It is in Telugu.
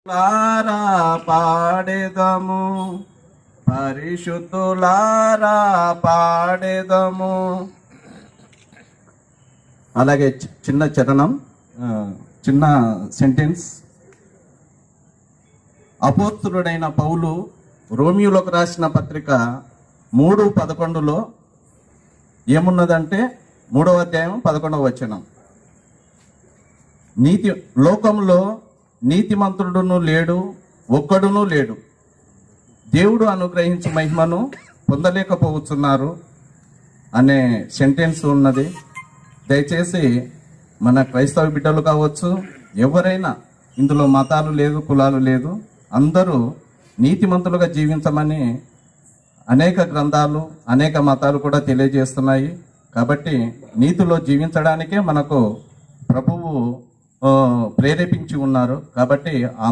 లారా పాడెదము, పరిశుద్ధులారా పాడెదము. అలాగే చిన్న చరణం, చిన్న సెంటెన్స్. అపోస్తలుడైన పౌలు రోమియోలకు రాసిన పత్రిక 3:11 ఏమున్నదంటే 3వ అధ్యాయం 11వ వచనం, లోకంలో నీతిమంతుడును లేడు, ఒక్కడునూ లేడు, దేవుడు అనుగ్రహించే మహిమను పొందలేకపోతున్నారు అనే సెంటెన్స్ ఉన్నది. దయచేసి మన క్రైస్తవ బిడ్డలు కావచ్చు, ఎవరైనా, ఇందులో మతాలు లేదు, కులాలు లేదు, అందరూ నీతిమంతులుగా జీవించమని అనేక గ్రంథాలు, అనేక మతాలు కూడా తెలియజేస్తున్నాయి. కాబట్టి నీతిలో జీవించడానికే మనకు ప్రభువు ప్రేరేపించి ఉన్నారు. కాబట్టి ఆ